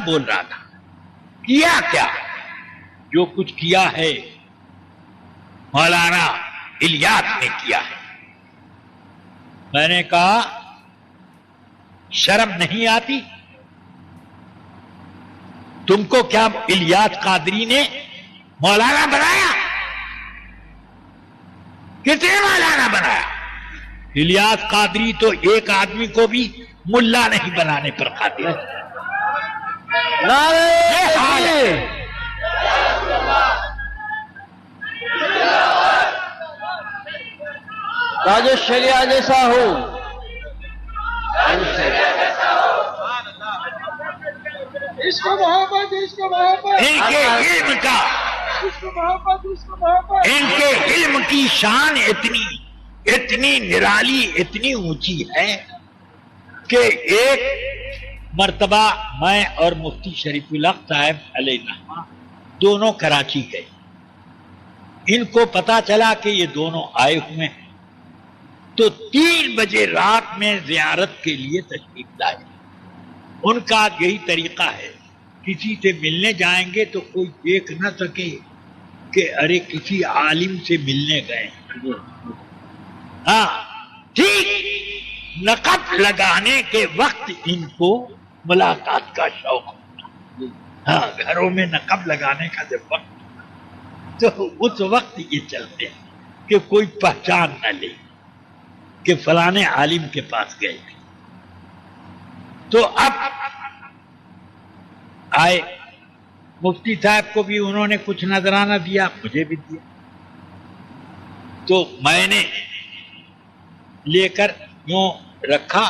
بول رہا تھا کیا کیا جو کچھ کیا ہے مولانا الیاس نے کیا ہے. میں نے کہا شرم نہیں آتی تم کو؟ کیا الیاس قادری نے مولانا بنایا؟ کس نے مولانا بنایا؟ الیاس قادری تو ایک آدمی کو بھی ملا نہیں بنانے پر قادر ہے. راجو شریعہ جیسا ہو. ان کے علم کی شان اتنی نرالی اتنی اونچی ہے کہ ایک مرتبہ میں اور مفتی شریف الحق صاحب علیہ الرحمہ دونوں کراچی گئے. ان کو پتا چلا کہ یہ دونوں آئے ہوئے ہیں تو 3 بجے رات میں زیارت کے لیے تشریف لائے. ان کا یہی طریقہ ہے کسی سے ملنے جائیں گے تو کوئی دیکھ نہ سکے کہ ارے کسی عالم سے ملنے گئے. ہاں ٹھیک نقب لگانے کے وقت ان کو ملاقات کا شوق ہوتا. ہاں گھروں میں نقب لگانے کا جب وقت تو اس وقت یہ چلتے ہیں کہ کوئی پہچان نہ لے کہ فلانے عالم کے پاس گئے تھے. تو اب آئے مفتی صاحب کو بھی انہوں نے کچھ نذرانہ دیا, مجھے بھی دیا. تو میں نے لے کر یوں رکھا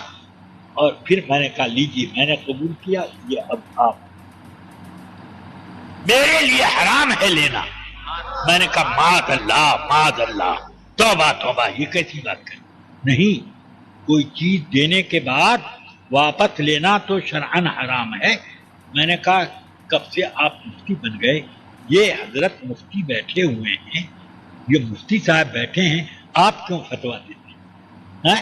اور پھر میں نے کہا لیجیے, میں نے قبول کیا. یہ اب آپ میرے لیے حرام ہے لینا. میں نے کہا معاذ اللہ توبہ توبہ, یہ کیسی بات کر. نہیں, کوئی چیز دینے کے بعد واپس لینا تو شرعاً حرام ہے. میں نے کہا کب سے آپ مفتی بن گئے؟ یہ حضرت مفتی بیٹھے ہوئے ہیں, یہ مفتی صاحب بیٹھے ہیں, آپ کیوں فتویٰ دیتے ہیں؟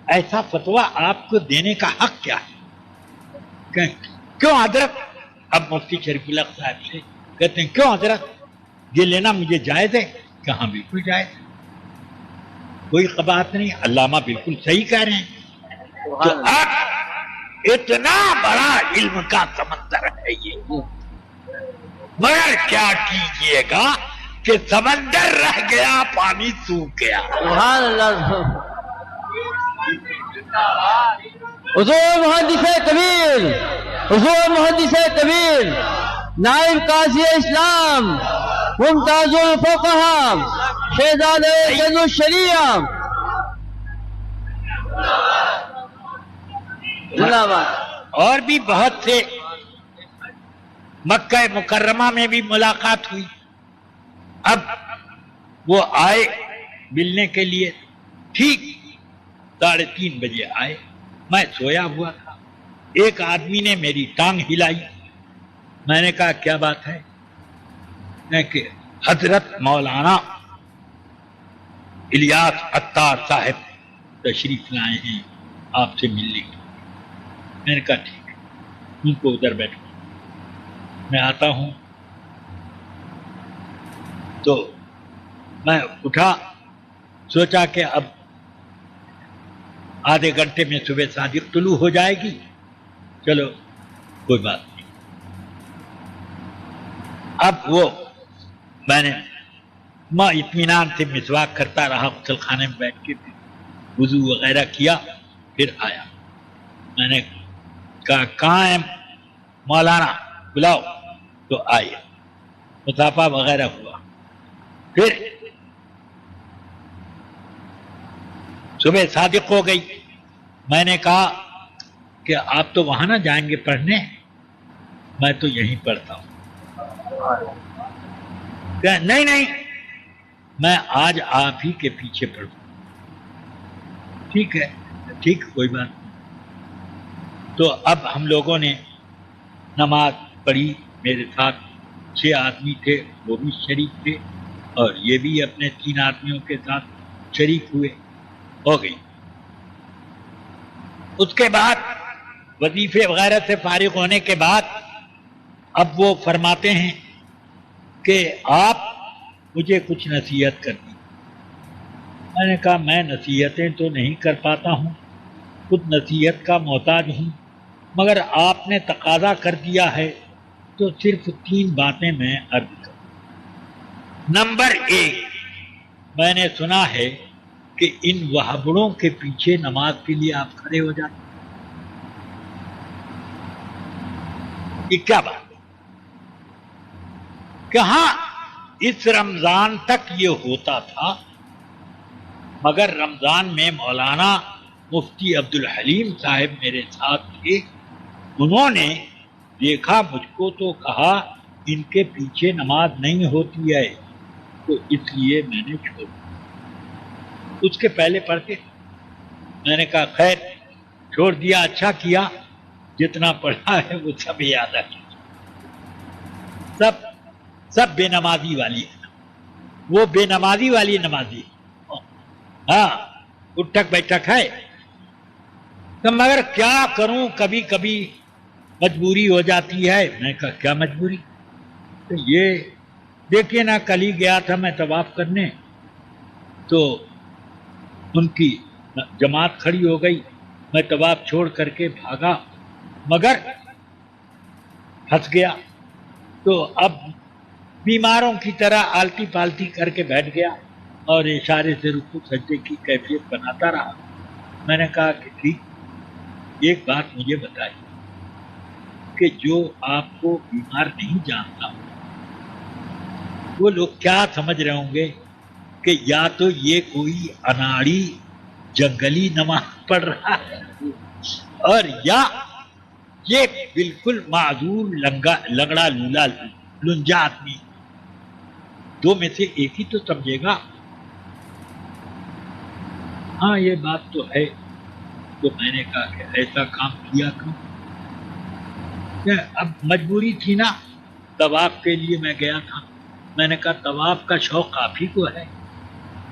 ایسا فتویٰ آپ کو دینے کا حق کیا ہے؟ کیوں حضرت؟ اب مفتی شریف الحق صاحب سے کہتے ہیں کیوں حضرت یہ لینا مجھے جائز ہے؟ کہاں بالکل جائز ہے, کوئی قباحت نہیں. علامہ بالکل صحیح کہہ رہے ہیں. تو اب اتنا بڑا علم کا سمندر ہے یہ, مگر کیا کیجئے گا کہ سمندر رہ گیا پانی سوکھ گیا. سبحان اللہ. حضور محدث کبیر, حضور محدث کبیر, نائب قاضی اسلام, ممتاز الفقہا, شہزادہ سید الشریعہ. اور بھی بہت سے مکہ مکرمہ میں بھی ملاقات ہوئی. اب وہ آئے ملنے کے لیے, ٹھیک 3:30 بجے آئے. میں سویا ہوا تھا, ایک آدمی نے میری ٹانگ ہلائی. میں نے کہا کیا بات ہے؟ کہ حضرت مولانا الیاس عطار صاحب تشریف لائے ہیں آپ سے ملنے کے. میں نے کہا ٹھیک ہے, ان کو ادھر بیٹھو, میں آتا ہوں. تو میں اٹھا, سوچا کہ اب آدھے گھنٹے میں صبح صادق طلوع ہو جائے گی, چلو کوئی بات نہیں. اب وہ میں نے اطمینان سے مسواک کرتا رہا, غسل خانے میں بیٹھ کے وضو وغیرہ کیا, پھر آیا. میں نے کہا کہاں ہے مولانا, بلاؤ. تو آئے, مصافحہ وغیرہ ہوا. پھر صبح صادق ہو گئی. میں نے کہا کہ آپ تو وہاں نہ جائیں گے پڑھنے, میں تو یہیں پڑھتا ہوں. کہ نہیں میں آج آپ ہی کے پیچھے پڑھوں. ٹھیک ہے, ٹھیک, کوئی بات نہیں. تو اب ہم لوگوں نے نماز پڑھی. میرے ساتھ 6 آدمی تھے, وہ بھی شریک تھے, اور یہ بھی اپنے 3 آدمیوں کے ساتھ شریک ہوئے. ہو گئی. اس کے بعد وظیفے وغیرہ سے فارغ ہونے کے بعد اب وہ فرماتے ہیں کہ آپ مجھے کچھ نصیحت کرنی. میں نے کہا میں نصیحتیں تو نہیں کر پاتا ہوں، خود نصیحت کا محتاج ہوں، مگر آپ نے تقاضا کر دیا ہے تو صرف 3 باتیں میں عرض کروں. نمبر 1، میں نے سنا ہے کہ ان وہابڑوں کے پیچھے نماز کے لیے آپ کھڑے ہو جاتے. یہ کیا بات ہے؟ کہ ہاں اس رمضان تک یہ ہوتا تھا، مگر رمضان میں مولانا مفتی عبدالحلیم صاحب میرے ساتھ تھے، انہوں نے دیکھا مجھ کو تو کہا ان کے پیچھے نماز نہیں ہوتی ہے، تو اس لیے میں نے چھوڑ دیا. اس کے پہلے پڑھتے. میں نے کہا خیر چھوڑ دیا، اچھا کیا، جتنا پڑھا ہے وہ سب یاد رکھیں. سب بے نمازی والی ہے، وہ بے نمازی والی نمازی. ہاں اٹھک بیٹھک ہے، تو مگر کیا کروں، کبھی کبھی مجبوری ہو جاتی ہے. میں کہا کیا مجبوری؟ تو یہ دیکھیے نا، کل ہی گیا تھا میں طواف کرنے، تو ان کی جماعت کھڑی ہو گئی، میں طواف چھوڑ کر کے بھاگا، مگر پھنس گیا. تو اب بیماروں کی طرح آلتی پالتی کر کے بیٹھ گیا اور اشارے سے رکوع سجدے کی کیفیت بناتا رہا. میں نے کہا کہ ٹھیک، ایک بات مجھے بتائیے کہ جو آپ کو بیمار نہیں جانتا وہ لوگ کیا سمجھ رہے ہوں گے کہ یا تو یہ کوئی اناڑی جنگلی نماز پڑھ رہا ہے، اور یا یہ بالکل معذور لنگڑا لولا لنجا آدمی. دو میں سے ایک ہی تو سمجھے گا. ہاں یہ بات تو ہے. تو میں نے کہا کہ ایسا کام کیا کروں. اب مجبوری تھی نا، طواف کے لیے میں گیا تھا. میں نے کہا طواف کا شوق آپ ہی کو ہے،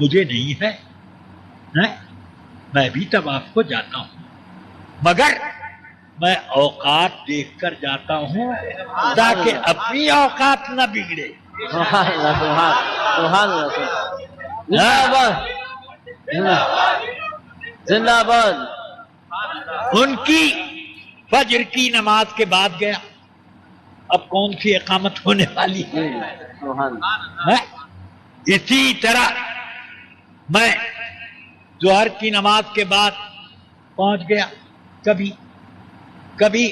مجھے نہیں ہے. میں بھی طواف کو جاتا ہوں، مگر میں اوقات دیکھ کر جاتا ہوں تاکہ اپنی اوقات نہ بگڑے. زندہ باد. ان کی فجر کی نماز کے بعد گیا، اب کون سی اقامت ہونے والی ہے؟ اسی طرح میں ظہر کی نماز کے بعد پہنچ گیا کبھی،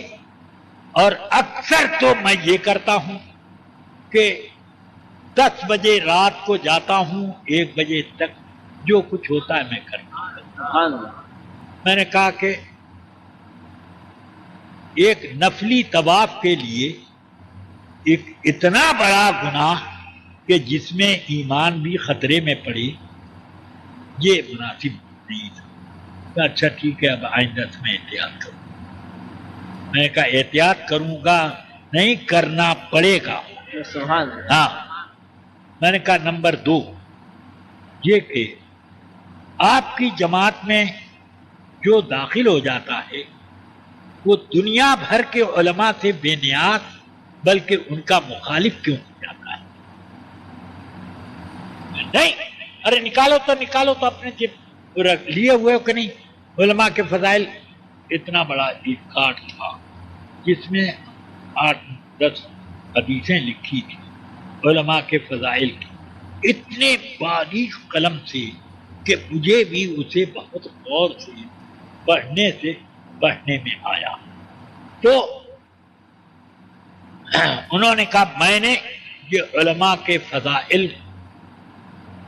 اور اکثر تو میں یہ کرتا ہوں کہ 10 بجے رات کو جاتا ہوں، 1 بجے تک جو کچھ ہوتا ہے میں کرتا ہوں. میں نے کہا کہ ایک نفلی طواف کے لیے ایک اتنا بڑا گناہ کہ جس میں ایمان بھی خطرے میں پڑے، یہ مناسب نہیں تھا. اچھا ٹھیک ہے، اب آئندہ سے میں احتیاط کروں. میں نے کہا احتیاط کروں گا نہیں، کرنا پڑے گا. ہاں. میں نے کہا نمبر 2 یہ کہ آپ کی جماعت میں جو داخل ہو جاتا ہے وہ دنیا بھر کے علماء سے بے نیاز بلکہ ان کا مخالف کیوں ہو جاتا ہے؟ نہیں، ارے نکالو تو اپنے جیب لیے ہوئے ہو کہ نہیں. علماء کے فضائل اتنا بڑا ایک کارڈ تھا جس میں 8-10 حدیثیں لکھی تھی علماء کے فضائل کی، اتنے باریک قلم سے کہ مجھے بھی اسے بہت غور سے پڑھنے میں آیا. تو انہوں نے کہا میں نے یہ علماء کے فضائل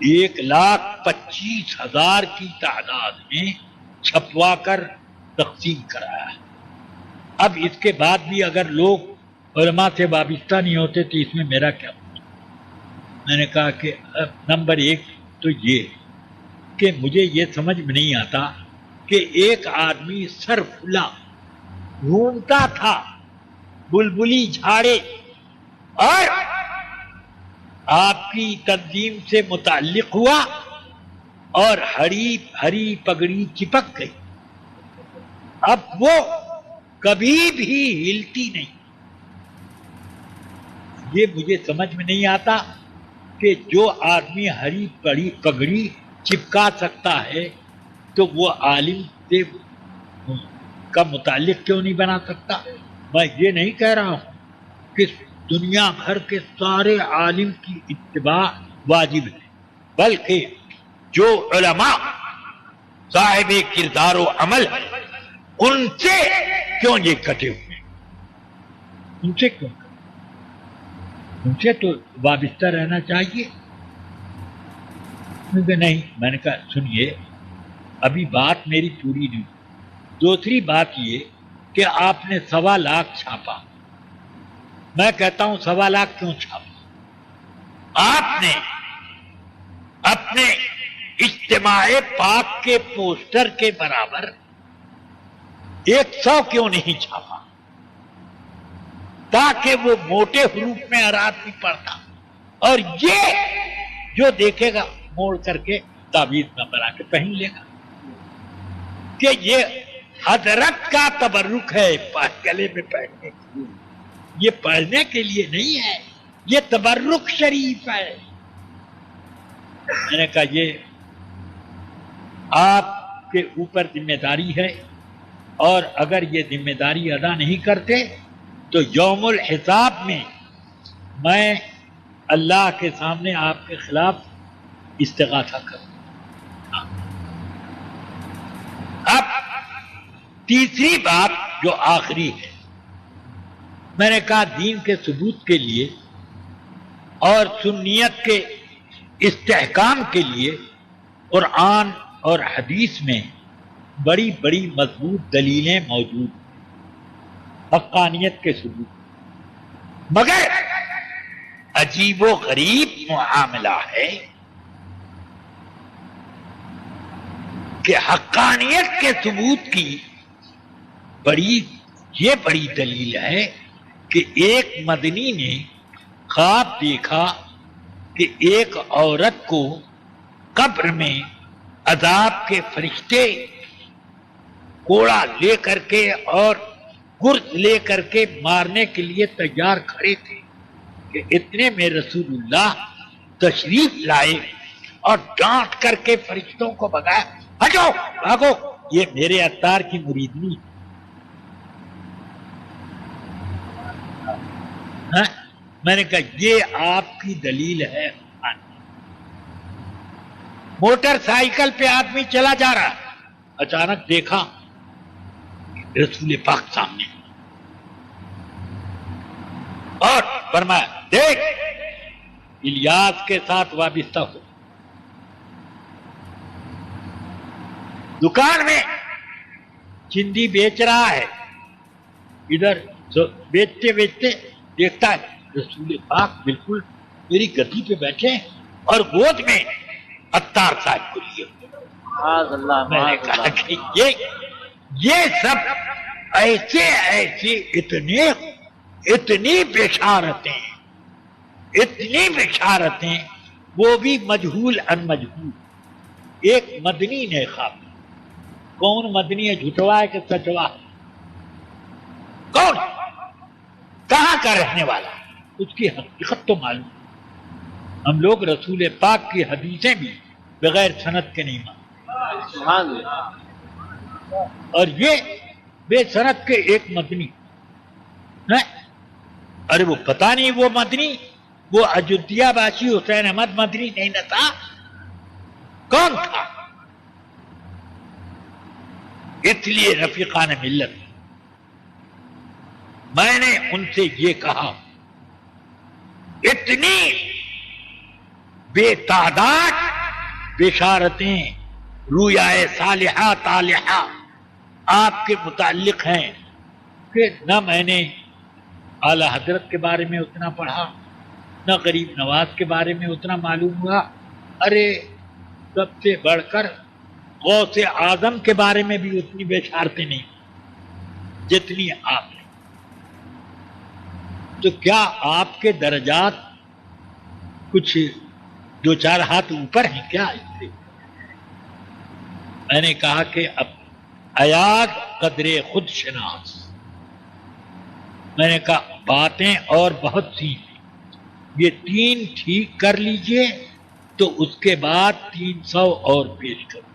1,25,000 کی تعداد میں چھپوا کر تقسیم کرایا ہے. اب اس کے بعد بھی اگر لوگ علماء سے وابستہ نہیں ہوتے تو اس میں میرا کیا مطلب؟ میں نے کہا کہ نمبر 1 تو یہ کہ مجھے یہ سمجھ میں نہیں آتا کہ ایک آدمی سر کھلا گھومتا تھا، بلبلی جھاڑے، اور آپ کی تنظیم سے متعلق ہوا اور ہری پگڑی چپک گئی. اب وہ کبھی بھی ہلتی نہیں. یہ مجھے سمجھ میں نہیں آتا کہ جو آدمی ہری بڑی پگڑی چپکا سکتا ہے تو وہ عالم سے کا متعلق کیوں نہیں بنا سکتا. میں یہ نہیں کہہ رہا ہوں کہ دنیا بھر کے سارے عالم کی اتباع واجب ہے، بلکہ جو علماء صاحب کردار و عمل ان سے کیوں یہ کٹے ہوئے ہیں، ان سے کیوں، ان سے تو وابستہ رہنا چاہیے. نہیں، میں نے کہا سنیے ابھی بات میری پوری نہیں. دوسری بات یہ کہ آپ نے 1.25 لاکھ چھاپا. میں کہتا ہوں 1.25 لاکھ کیوں چھاپا؟ آپ نے اپنے اجتماع پاک کے پوسٹر کے برابر 100 کیوں نہیں چھاپا تاکہ وہ موٹے حروف میں ہر آدمی پڑھتا، اور یہ جو دیکھے گا موڑ کر کے تعویذ نہ بنا کے پہن لے گا کہ یہ حضرت کا تبرک ہے گلے میں پہننے کے لیے. یہ پڑھنے کے لیے نہیں ہے، یہ تبرک شریف ہے. میں نے کہا یہ آپ کے اوپر ذمہ داری ہے، اور اگر یہ ذمہ داری ادا نہیں کرتے تو یوم الحساب میں میں اللہ کے سامنے آپ کے خلاف استغاثہ کروں. اب تیسری بات جو آخری ہے، میں نے کہا دین کے ثبوت کے لیے اور سنیت کے استحکام کے لیے قرآن اور حدیث میں بڑی بڑی مضبوط دلیلیں موجود ہیں حقانیت کے ثبوت، مگر عجیب و غریب معاملہ ہے کہ حقانیت کے ثبوت کی یہ بڑی دلیل ہے کہ ایک مدنی نے خواب دیکھا کہ ایک عورت کو قبر میں عذاب کے فرشتے کوڑا لے کر کے اور گرز لے کر کے مارنے کے لیے تیار کھڑے تھے کہ اتنے میں رسول اللہ تشریف لائے اور ڈانٹ کر کے فرشتوں کو بگایا، ہٹو بھاگو، یہ میرے عطار کی مریدنی. میں نے کہا یہ آپ کی دلیل ہے. موٹر سائیکل پہ آدمی چلا جا رہا، اچانک دیکھا رسول پاک سامنے اور فرمایا دیکھ الیاس کے ساتھ وابستہ ہو. دکان میں چندی بیچ رہا ہے، ادھر بیچتے بیچتے دیکھتا ہے رسول پاک بالکل میری گدی پہ بیٹھے ہیں اور گود میں عطار صاحب کو لیے. میں نے کہا کہ یہ سب ایسے اتنی بشارتیں وہ بھی مجہول ان مجہول. ایک مدنی نے خواب، کون مدنی ہے، جھوٹوا ہے کہ سچوا ہے، کون کہاں کا رہنے والا، اس کی حقیقت تو معلوم. ہم لوگ رسول پاک کی حدیثیں بھی بغیر سند کے نہیں مانتے، اور یہ بے سند کے ایک مدنی ہے. ارے وہ پتہ نہیں وہ مدنی وہ اجودھیا باشی حسین احمد مدنی نہیں نہ تھا، کون تھا؟ اس لیے رفیقان ملت میں نے ان سے یہ کہا، اتنی بے تعداد بشارتیں رویائے صالحہ طالحہ آپ کے متعلق ہیں کہ نہ میں نے اعلی حضرت کے بارے میں اتنا پڑھا، نہ غریب نواز کے بارے میں اتنا معلوم ہوا. ارے سب سے بڑھ کر غوث اعظم کے بارے میں بھی اتنی بشارتیں نہیں جتنی آپ نے. تو کیا آپ کے درجات کچھ 2-4 ہاتھ اوپر ہیں کیا اس سے؟ میں نے کہا کہ اب ایاز قدر خود شناس، میں نے کہا باتیں اور بہت سی ہیں، یہ 3 ٹھیک کر لیجئے تو اس کے بعد 300 اور پیش کرو۔